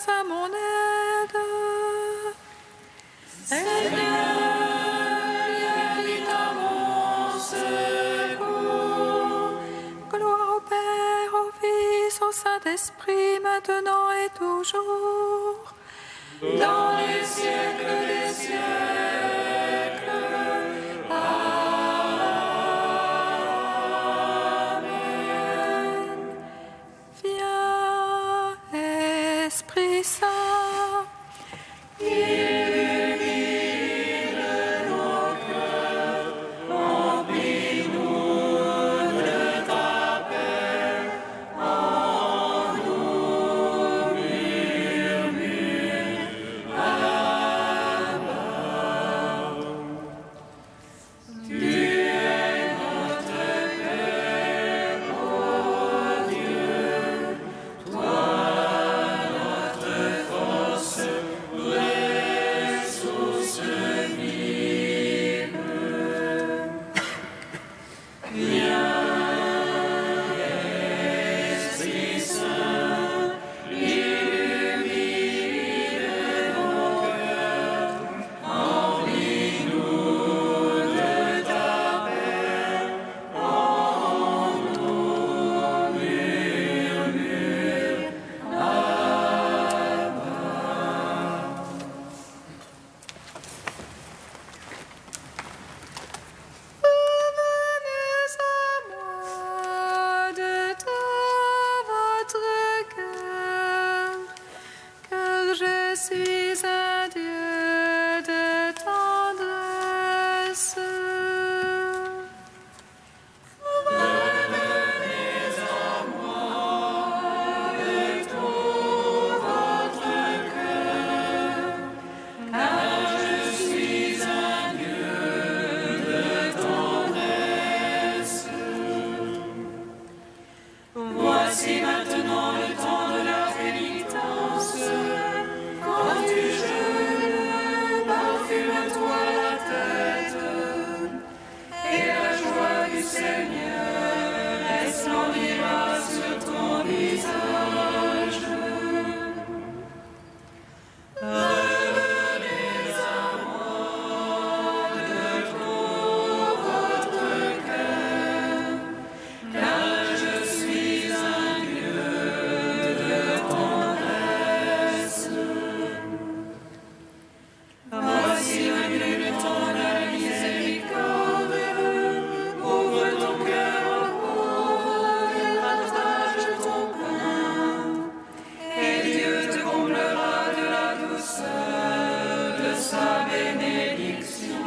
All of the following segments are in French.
à mon aide. Seigneur, viens vite à mon secours. Gloire au Père, au Fils, au Saint-Esprit, maintenant et toujours, dans les siècles des siècles. Amen. Viens, Esprit Saint, illumine nos cœurs, remplis-nous de ta paix, en nous murmure Abba. Tu es notre Père, ô Dieu, toi notre force, vraie source vive. Viens, Esprit Saint, illumine nos cœurs, remplis-nous de ta paix, en nous murmure Abba. Venez à moi de tout votre cœur, car je suis un Dieu de tendresse. Revenez à moi de tout votre cœur, car je suis un Dieu de tendresse. Voici maintenant le temps de la pénitence. Quand tu jeûnes, parfume-toi la tête, et la joie du Seigneur resplendira sur ton visage. Revenez à moi de tout votre cœur, car je suis un Dieu de tendresse. Voici venu le temps de la miséricorde. Ouvre ton cœur aux pauvres et partage ton pain. Et Dieu te comblera de la douceur de sa bénédiction.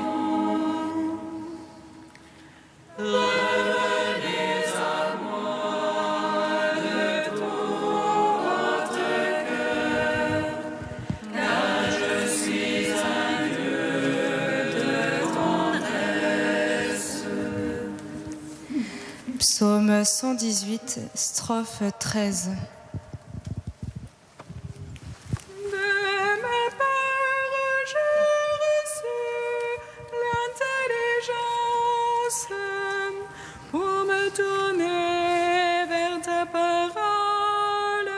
Revenez à moi de tout votre cœur, car je suis un Dieu de tendresse. Psaume 118, strophe 13. De mes pères, j'ai reçu l'intelligence pour me tourner vers ta parole.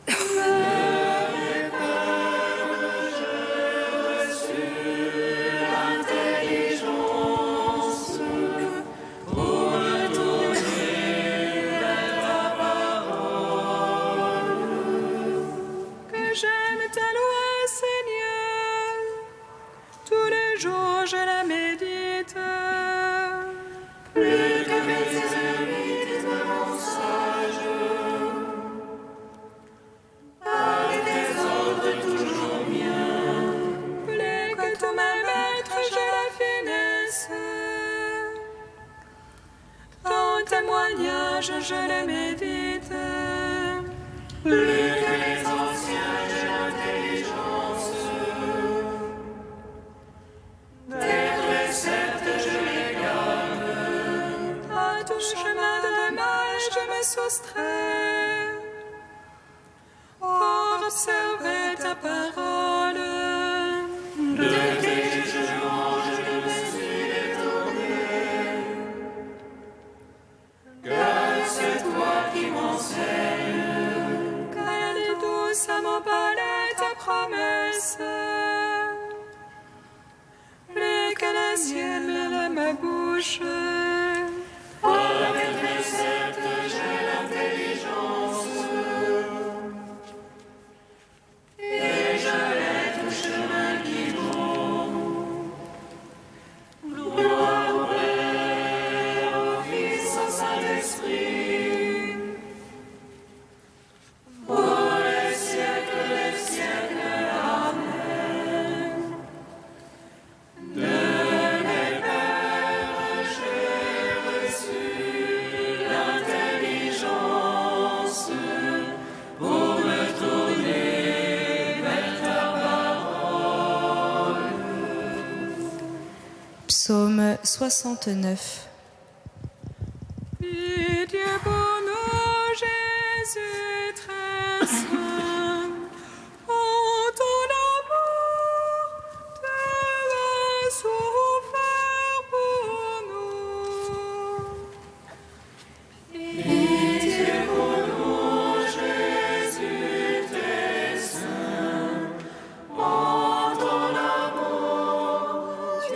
De mes pères, j'ai reçu l'intelligence pour me tourner vers ta parole. Que j'aime ta loi, Seigneur, tous les jours je la médite. Plus que mes ennemis de mon sage, par tes ordres toujours miens. Plus que tous mes maîtres, j'ai la finesse. Ton témoignage, je les médite. Plus que les anciens, j'ai l'intelligence. Tes préceptes, je les garde. À tout chemin de mal, je me soustrais. Pour observer ta parole. De tes jugements, je me suis détourné. Car c'est toi qui m'enseignes. Car ciel mêle ma bouche. Avec préceptes, j'ai l'intelligence. Et je l'ai tout chemin qui vont. Gloire au Père, au Fils, au Saint-Esprit. Pour les siècles des siècles. Amen. De mes pères, j'ai reçu l'intelligence pour me tourner vers ta parole. Psaume 69. Pitié pour nous, Jésus très saint. En ton amour, tu as souffert pour nous. Pitié pour nous, Jésus, t'es saint. En ton amour, tu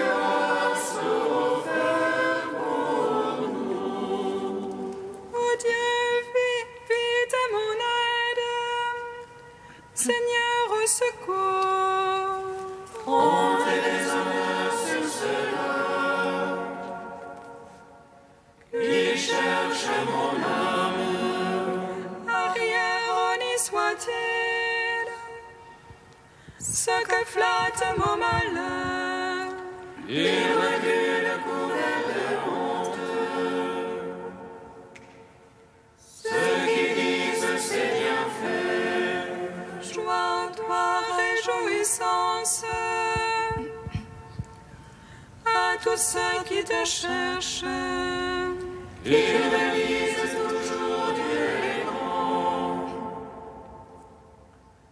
as souffert pour nous. Oh Dieu, vite à mon aide. Seigneur, au secours. On fait des honneurs sur ceux-là qui cherchent mon âme. Arrière, n'y soit-il, ce que flatte mon malheur. Il recule couvert de honte. Ceux qui disent c'est bien fait. Joie en toi, réjouissance à tous ceux qui te cherchent. Ils me disent toujours Dieu est grand.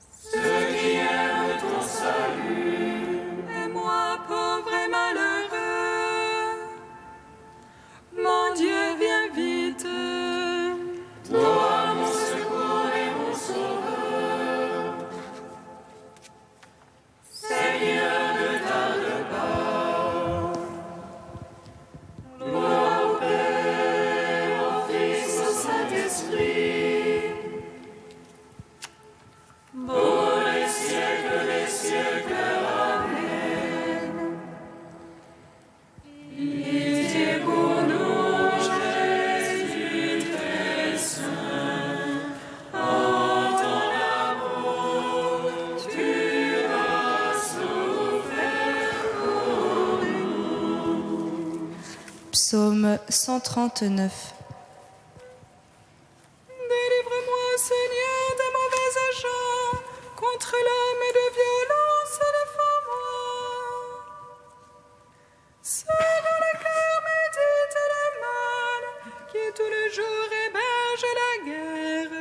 Ceux qui aiment ton salut. Et moi, pauvre et malheureux, mon Dieu, viens vite. Toi, mon secours et mon sauveur. Seigneur, ne tarde pas. Gloire au Père, au Fils, au Saint-Esprit. Pour les siècles des siècles. Amen. Pitié pour nous, Jésus, très saint. En ton amour, tu as souffert pour nous. Psaume 139. Délivre-moi, Seigneur, des mauvais agents, contre l'homme et de violence, défends-moi. Ceux dont le cœur médite le mal, qui tout le jour héberge la guerre.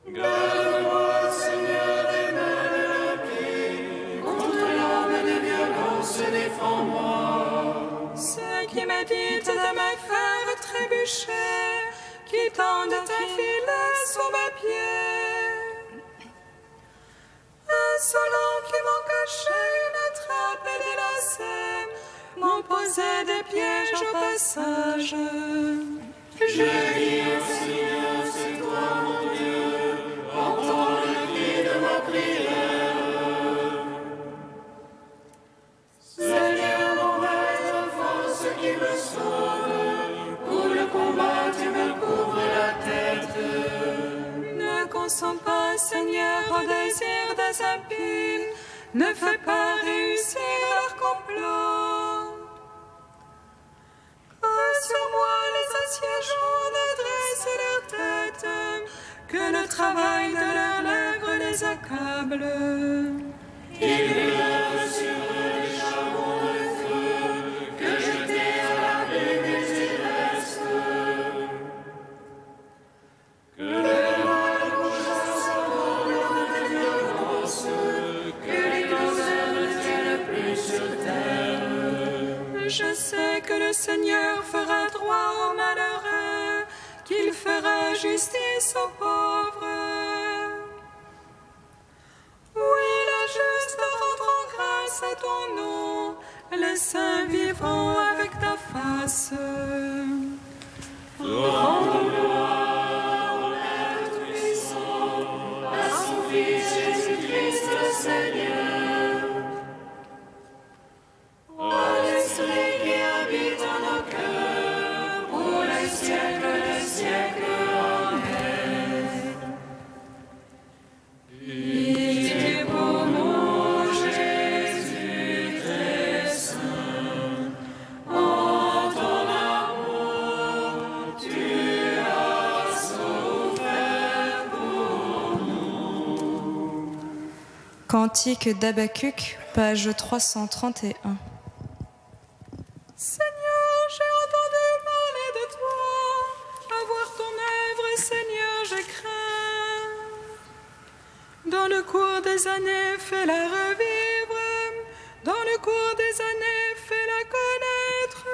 Garde-moi, Seigneur, des mains de l'impie. Contre l'homme et de violence, défends-moi. Ceux qui méditent de me faire trébucher, qui tendent un filet sous mes pieds. Insolents qui m'ont caché une trappe et des lacets, m'ont posé des pièges au passage. Je dis au Seigneur, c'est toi mon Dieu, entends le cri de ma prière. Seigneur mon maître, force qui me sauve, pour le combat tu me couvres la tête. Ne consens pas, Seigneur, au désir des impies, ne fais pas réussir leur complot. Sur moi les assiégeants ne dressent leur tête, que le travail de leurs lèvres les accable. Il pleure sur eux les charbons de feu, que jetés à la lune ils restent. Que le mal pourchasse au nom de violence, que les causeurs ne tiennent plus sur terre. Je sais que le Seigneur fera droit aux malheureux. justice aux pauvres. Oui, le juste rendront grâce à ton nom, les saints vivront avec ta face. Rends gloire au Père Tout-Puissant, à son Fils Jésus-Christ le Seigneur, à l'Esprit qui habite en nos cœurs, pour les siècles des siècles. Amen. Pitié pour nous, Jésus très saint, en ton amour, tu as souffert pour nous. Cantique d'Habacuc, page 331. Seigneur, j'ai entendu parler de toi. À voir ton œuvre, Seigneur, je crains. Dans le cours des années, fais-la revivre. Dans le cours des années, fais-la connaître.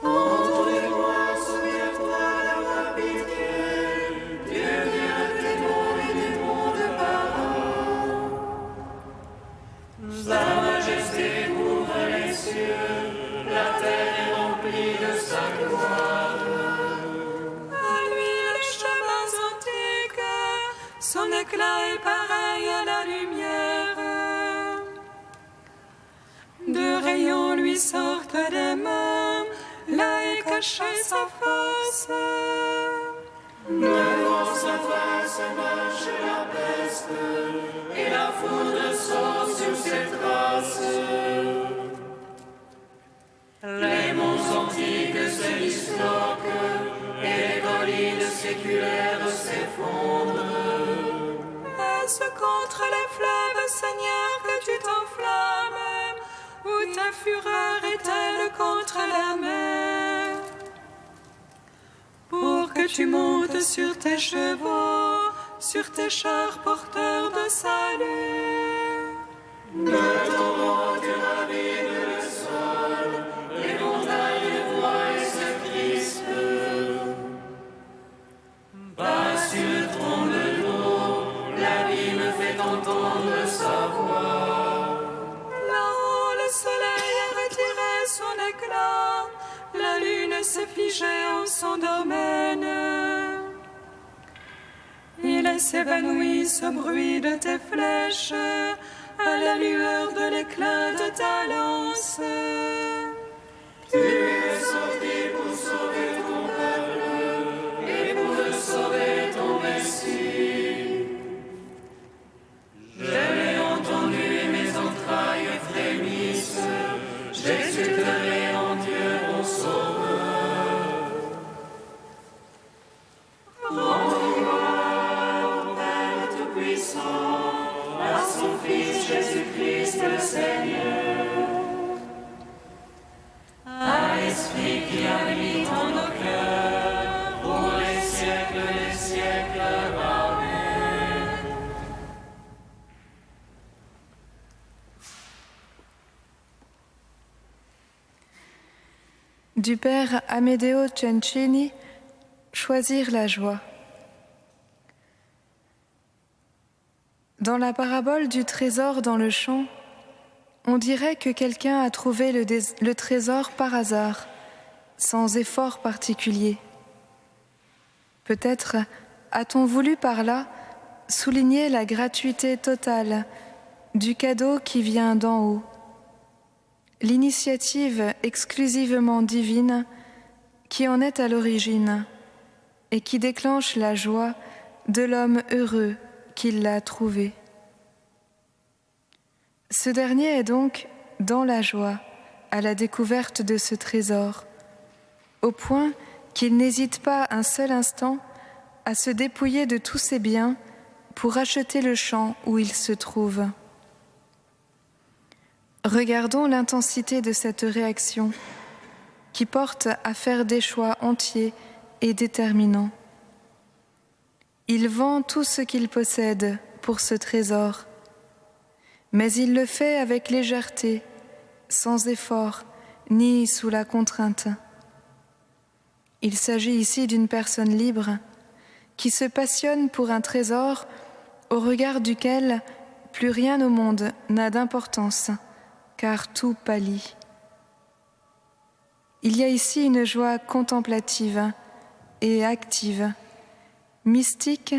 Entendez-moi, souviens-toi d'avoir pitié. Dieu vient des mondes et du monde parent. Sa majesté couvre les cieux, la terre est remplie de sa gloire. À lui les chemins antiques, son éclat est pareil à la lumière. Deux rayons lui sortent des mains, là est cachée sa face. Devant sa face marche la peste, et la foudre sort sur ses traces. Les monts antiques se disloquent, et les collines séculaires s'effondrent. Est-ce contre les fleuves, Seigneur, que tu t'enflammes, ou ta fureur est-elle contre la mer? Pour que tu montes sur tes chevaux, sur tes chars porteurs de salut. De ton vent tu ravines le sol, les montagnes voient et se crispent. Bas sur le tronc de l'eau, l'abîme fait entendre sa voix. Là-haut, le soleil a retiré son éclat, la lune s'est figée en son domaine. Il s'évanouit au bruit de tes flèches, à la lueur de l'éclat de ta lance. Tu es sorti pour sauver ton peuple et pour sauver ton Messie. Je l'ai entendu et mes entrailles frémissent. J'exulterai en Dieu mon Sauveur. Rends gloire au Père Tout-Puissant, à son Fils Jésus-Christ le Seigneur, à l'Esprit qui habite en nos cœurs, pour les siècles des siècles. Amen. Du père Amedeo Cencini, Choisir la joie. Dans la parabole du trésor dans le champ, on dirait que quelqu'un a trouvé le trésor par hasard, sans effort particulier. Peut-être a-t-on voulu par là souligner la gratuité totale du cadeau qui vient d'en haut, l'initiative exclusivement divine qui en est à l'origine et qui déclenche la joie de l'homme heureux qui l'a trouvé. Ce dernier est donc dans la joie à la découverte de ce trésor, au point qu'il n'hésite pas un seul instant à se dépouiller de tous ses biens pour acheter le champ où il se trouve. Regardons l'intensité de cette réaction qui porte à faire des choix entiers et déterminants. Il vend tout ce qu'il possède pour ce trésor, mais il le fait avec légèreté, sans effort, ni sous la contrainte. Il s'agit ici d'une personne libre qui se passionne pour un trésor au regard duquel plus rien au monde n'a d'importance, car tout pâlit. Il y a ici une joie contemplative et active, mystique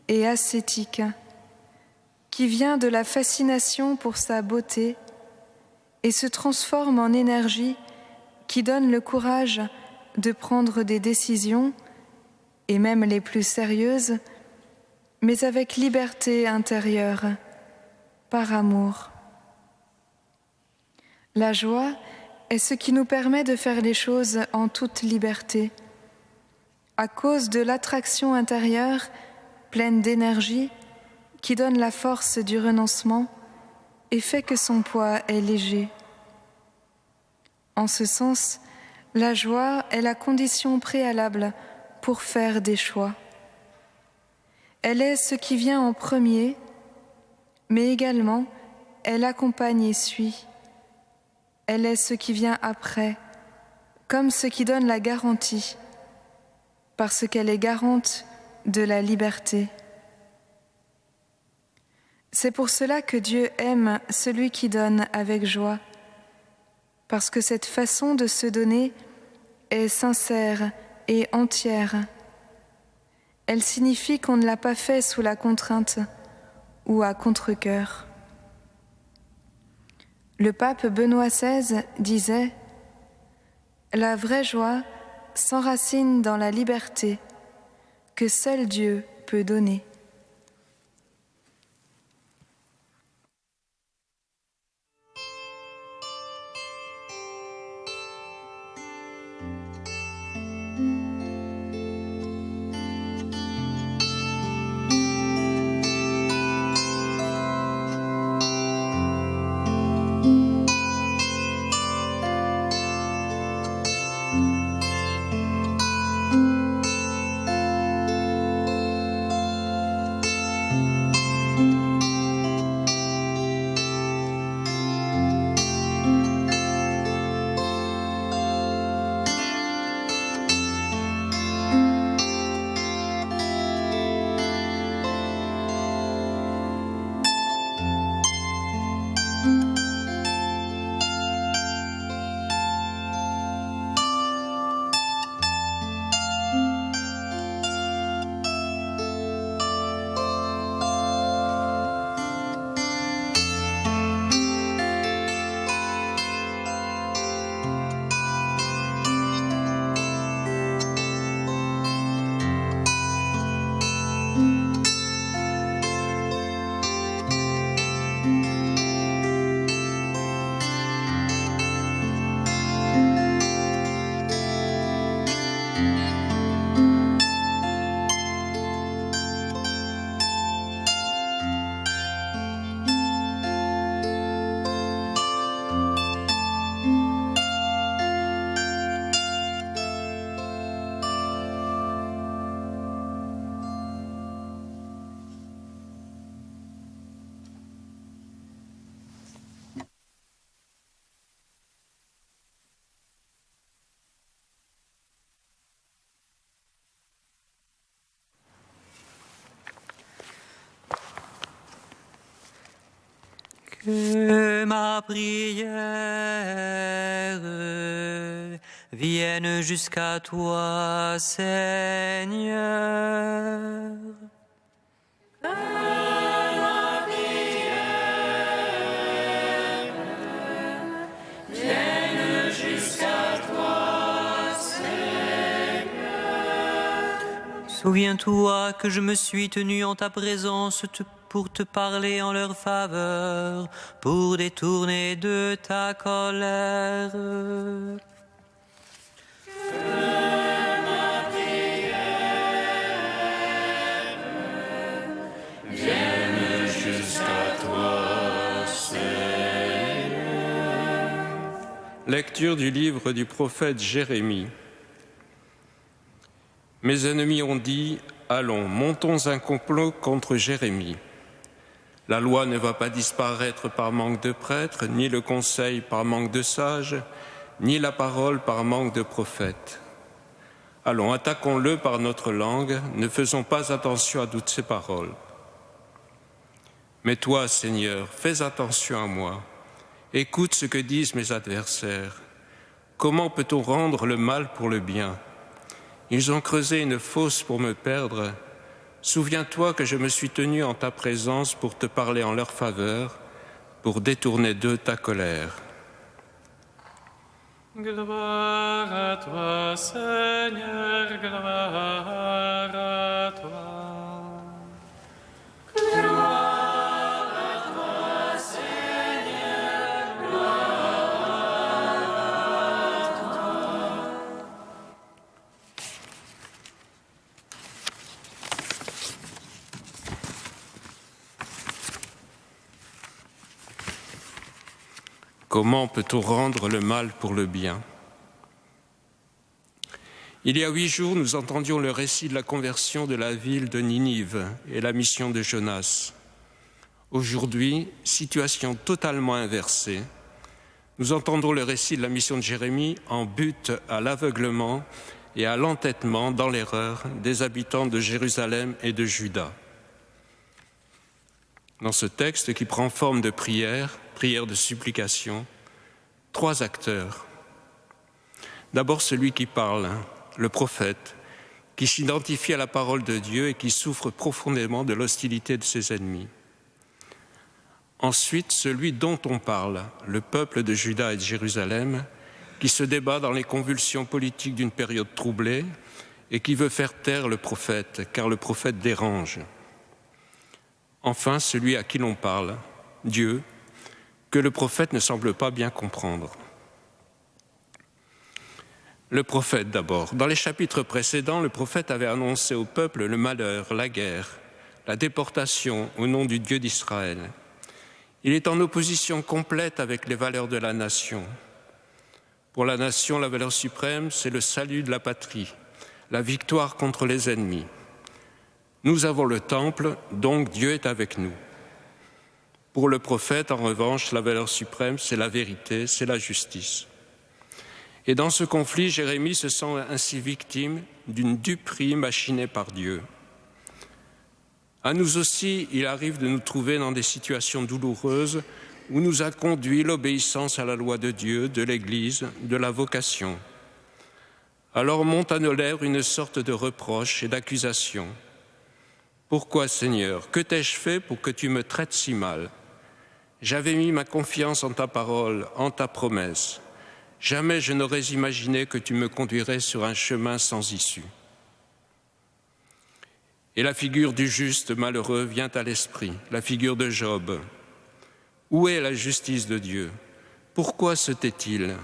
et ascétique, qui vient de la fascination pour sa beauté et se transforme en énergie qui donne le courage de prendre des décisions, et même les plus sérieuses, mais avec liberté intérieure, par amour. La joie est ce qui nous permet de faire les choses en toute liberté, à cause de l'attraction intérieure pleine d'énergie qui donne la force du renoncement et fait que son poids est léger. En ce sens, la joie est la condition préalable pour faire des choix. Elle est ce qui vient en premier, mais également elle accompagne et suit. Elle est ce qui vient après, comme ce qui donne la garantie, parce qu'elle est garante de la liberté. C'est pour cela que Dieu aime celui qui donne avec joie, parce que cette façon de se donner est sincère et entière. Elle signifie qu'on ne l'a pas fait sous la contrainte ou à contre-cœur. Le pape Benoît XVI disait « La vraie joie s'enracine dans la liberté que seul Dieu peut donner. » Que ma prière vienne jusqu'à toi, Seigneur. Que ma prière vienne jusqu'à toi, Seigneur. Souviens-toi que je me suis tenu en ta présence pour te parler en leur faveur, pour détourner de ta colère. Que ma prière vienne jusqu'à toi, Seigneur. Lecture du livre du prophète Jérémie. Mes ennemis ont dit « Allons, montons un complot contre Jérémie. La loi ne va pas disparaître par manque de prêtres, ni le conseil par manque de sages, ni la parole par manque de prophètes. Allons, attaquons-le par notre langue, ne faisons pas attention à toutes ses paroles. Mais toi, Seigneur, fais attention à moi. Écoute ce que disent mes adversaires. Comment peut-on rendre le mal pour le bien? Ils ont creusé une fosse pour me perdre. Souviens-toi que je me suis tenu en ta présence pour te parler en leur faveur, pour détourner d'eux ta colère. Gloire à toi, Seigneur, gloire à toi. Gloire à toi, Seigneur, gloire à toi. Comment peut-on rendre le mal pour le bien? Il y a 8 jours, nous entendions le récit de la conversion de la ville de Ninive et la mission de Jonas. Aujourd'hui, situation totalement inversée. Nous entendons le récit de la mission de Jérémie en but à l'aveuglement et à l'entêtement dans l'erreur des habitants de Jérusalem et de Juda. Dans ce texte qui prend forme de prière de supplication, 3 acteurs. D'abord celui qui parle, le prophète, qui s'identifie à la parole de Dieu et qui souffre profondément de l'hostilité de ses ennemis. Ensuite, celui dont on parle, le peuple de Juda et de Jérusalem, qui se débat dans les convulsions politiques d'une période troublée et qui veut faire taire le prophète, car le prophète dérange. Enfin, celui à qui l'on parle, Dieu, que le prophète ne semble pas bien comprendre. Le prophète d'abord. Dans les chapitres précédents, le prophète avait annoncé au peuple le malheur, la guerre, la déportation au nom du Dieu d'Israël. Il est en opposition complète avec les valeurs de la nation. Pour la nation, la valeur suprême, c'est le salut de la patrie, la victoire contre les ennemis. Nous avons le temple, donc Dieu est avec nous. Pour le prophète, en revanche, la valeur suprême, c'est la vérité, c'est la justice. Et dans ce conflit, Jérémie se sent ainsi victime d'une duperie machinée par Dieu. À nous aussi, il arrive de nous trouver dans des situations douloureuses où nous a conduit l'obéissance à la loi de Dieu, de l'Église, de la vocation. Alors monte à nos lèvres une sorte de reproche et d'accusation. Pourquoi, Seigneur, que t'ai-je fait pour que tu me traites si mal? J'avais mis ma confiance en ta parole, en ta promesse. Jamais je n'aurais imaginé que tu me conduirais sur un chemin sans issue. Et la figure du juste malheureux vient à l'esprit, la figure de Job. Où est la justice de Dieu? Pourquoi se tait-il?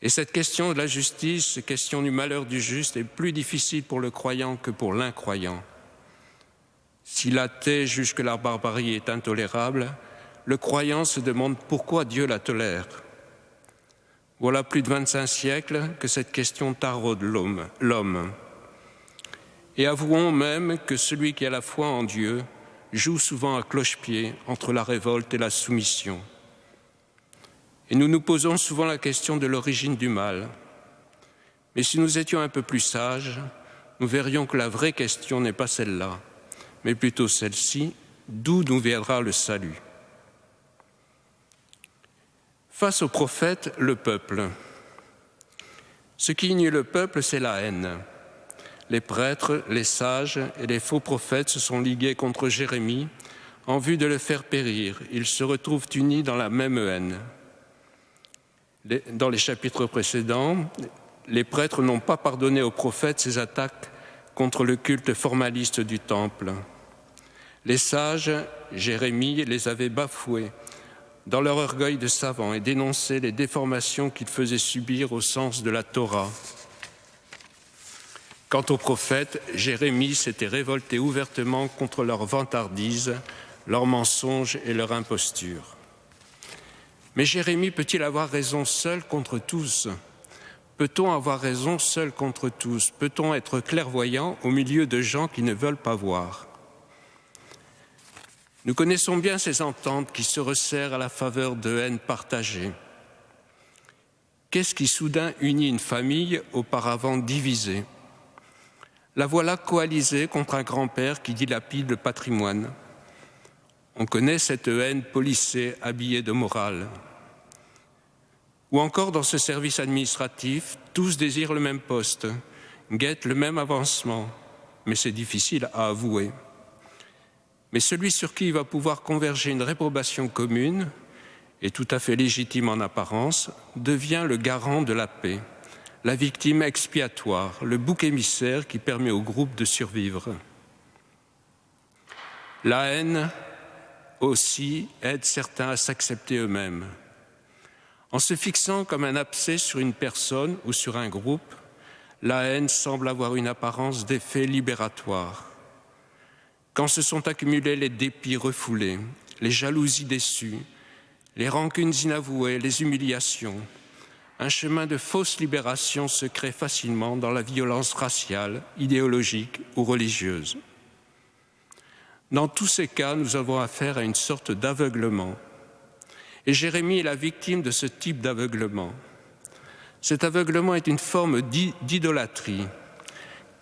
Et cette question de la justice, cette question du malheur du juste est plus difficile pour le croyant que pour l'incroyant. Si l'athée juge que la barbarie est intolérable, le croyant se demande pourquoi Dieu la tolère. Voilà plus de 25 siècles que cette question taraude l'homme. Et avouons même que celui qui a la foi en Dieu joue souvent à cloche-pied entre la révolte et la soumission. Et nous nous posons souvent la question de l'origine du mal. Mais si nous étions un peu plus sages, nous verrions que la vraie question n'est pas celle-là, mais plutôt celle-ci, d'où nous viendra le salut. Face au prophète, le peuple. Ce qui unit le peuple, c'est la haine. Les prêtres, les sages et les faux prophètes se sont ligués contre Jérémie en vue de le faire périr. Ils se retrouvent unis dans la même haine. Dans les chapitres précédents, les prêtres n'ont pas pardonné au prophète ses attaques contre le culte formaliste du temple. Les sages, Jérémie les avait bafoués dans leur orgueil de savants et dénonçaient les déformations qu'ils faisaient subir au sens de la Torah. Quant aux prophètes, Jérémie s'était révolté ouvertement contre leur vantardise, leurs mensonges et leur imposture. Mais Jérémie peut-il avoir raison seul contre tous? Peut-on avoir raison seul contre tous? Peut-on être clairvoyant au milieu de gens qui ne veulent pas voir? Nous connaissons bien ces ententes qui se resserrent à la faveur de haines partagées. Qu'est-ce qui soudain unit une famille auparavant divisée? La voilà coalisée contre un grand-père qui dilapide le patrimoine. On connaît cette haine policée, habillée de morale. Ou encore dans ce service administratif, tous désirent le même poste, guettent le même avancement, mais c'est difficile à avouer. Mais celui sur qui il va pouvoir converger une réprobation commune, et tout à fait légitime en apparence, devient le garant de la paix, la victime expiatoire, le bouc émissaire qui permet au groupe de survivre. La haine aussi aide certains à s'accepter eux-mêmes. En se fixant comme un abcès sur une personne ou sur un groupe, la haine semble avoir une apparence d'effet libératoire. Quand se sont accumulés les dépits refoulés, les jalousies déçues, les rancunes inavouées, les humiliations, un chemin de fausse libération se crée facilement dans la violence raciale, idéologique ou religieuse. Dans tous ces cas, nous avons affaire à une sorte d'aveuglement. Et Jérémie est la victime de ce type d'aveuglement. Cet aveuglement est une forme d'idolâtrie,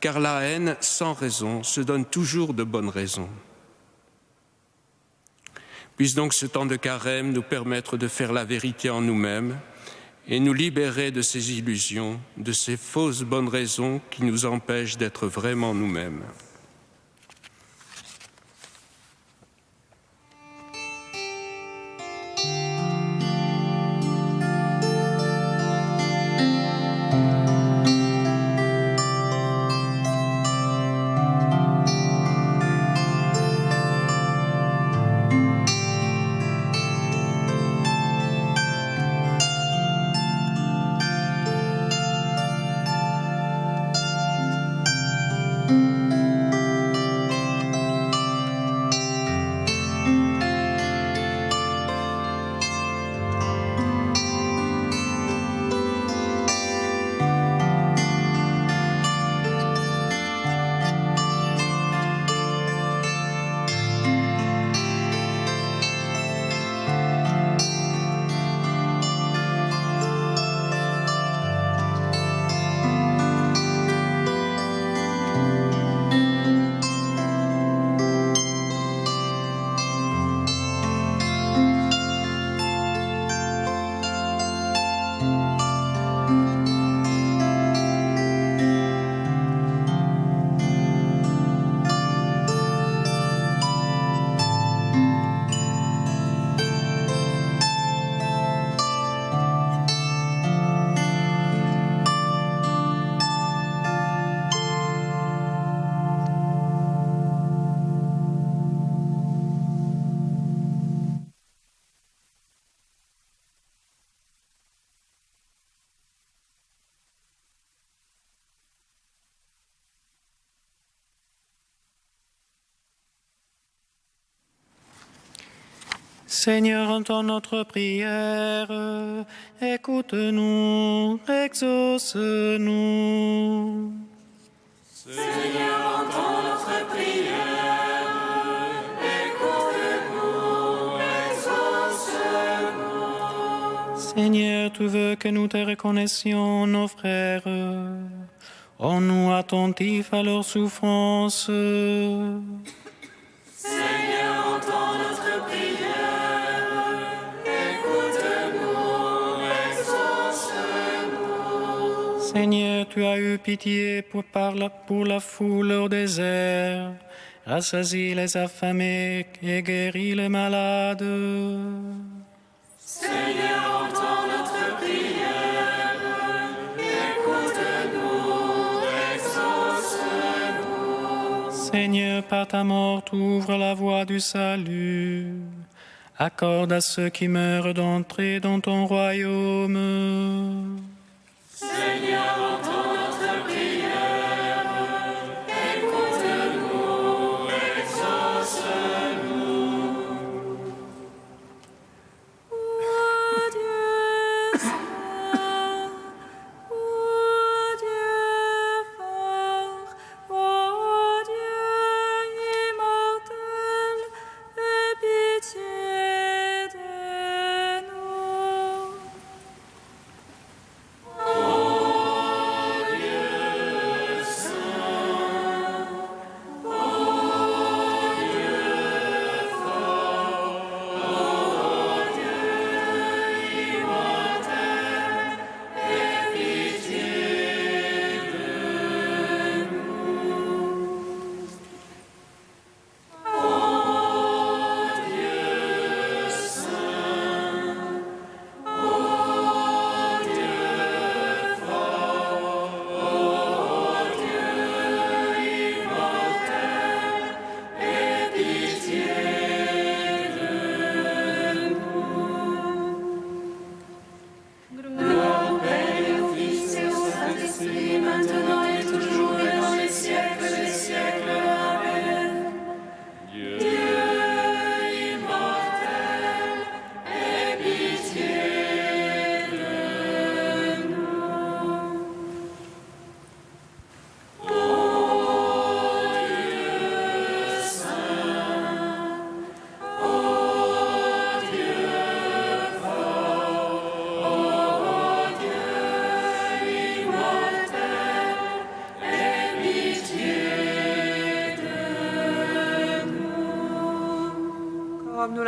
car la haine sans raison se donne toujours de bonnes raisons. Puisse donc ce temps de carême nous permettre de faire la vérité en nous-mêmes et nous libérer de ces illusions, de ces fausses bonnes raisons qui nous empêchent d'être vraiment nous-mêmes. Seigneur, entends notre prière, écoute-nous, exauce-nous. Seigneur, entends notre prière, écoute-nous, exauce-nous. Seigneur, tu veux que nous te reconnaissions, nos frères, rends-nous attentifs à leurs souffrances. Seigneur, entends notre prière, écoute-nous, exauce-nous. Seigneur, tu as eu pitié pour la foule au désert, rassasie les affamés et guéris les malades. Seigneur, entends notre prière, écoute-nous, exauce-nous. Seigneur, par ta mort, tu ouvres la voie du salut. Accorde à ceux qui meurent d'entrer dans ton royaume. Seigneur, entends notre prière, écoute-nous, exauce-nous. Ô Dieu saint, ô Dieu fort, ô Dieu immortel, aie pitié de nous.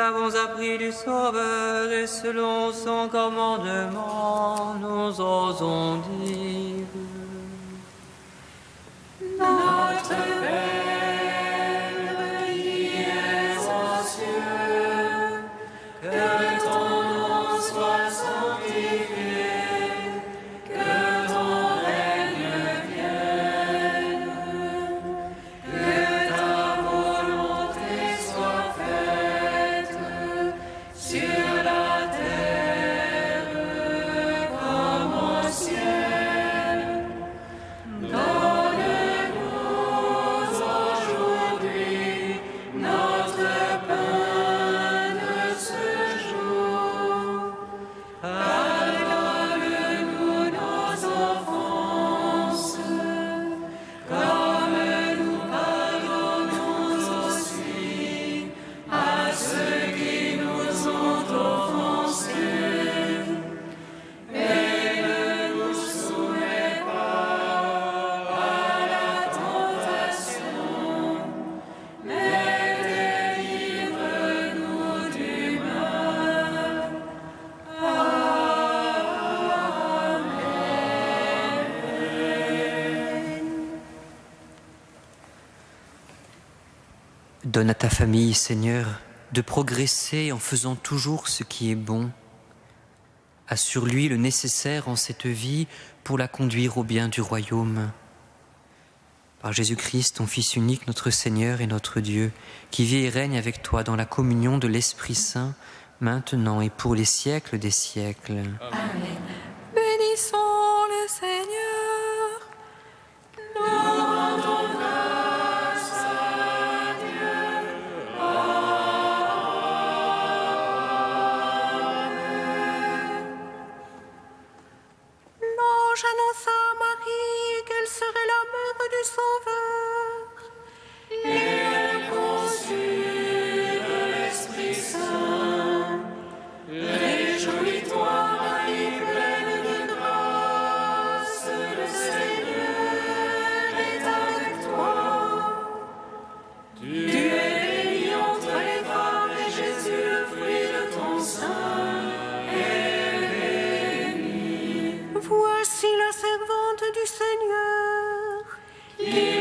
avons appris du Sauveur et selon son commandement, nous osons dire: Notre Père, qui es aux cieux, que ton nom soit sanctifié, que ton règne vienne, que ta volonté soit faite sur la terre comme au ciel. Donne-nous aujourd'hui notre pain de ce jour. Pardonne-nous nos offenses, comme nous pardonnons aussi à ceux qui nous ont offensés. Et ne nous soumets pas à la tentation, mais délivre-nous du mal. Donne à ta famille, Seigneur, de progresser en faisant toujours ce qui est bon. Assure-lui le nécessaire en cette vie pour la conduire au bien du royaume. Par Jésus-Christ, ton Fils unique, notre Seigneur et notre Dieu, qui vit et règne avec toi dans la communion de l'Esprit Saint, maintenant et pour les siècles des siècles. Bénissons le Seigneur. L'ange annonça à Marie qu'elle serait la mère du Sauveur. Et elle conçut de l'Esprit Saint. Réjouis-toi, Marie, pleine de grâce, le Seigneur est avec toi. Tu es bénie entre les femmes, et Jésus, le fruit de ton sein, est béni. Voici la servante du Seigneur. Qui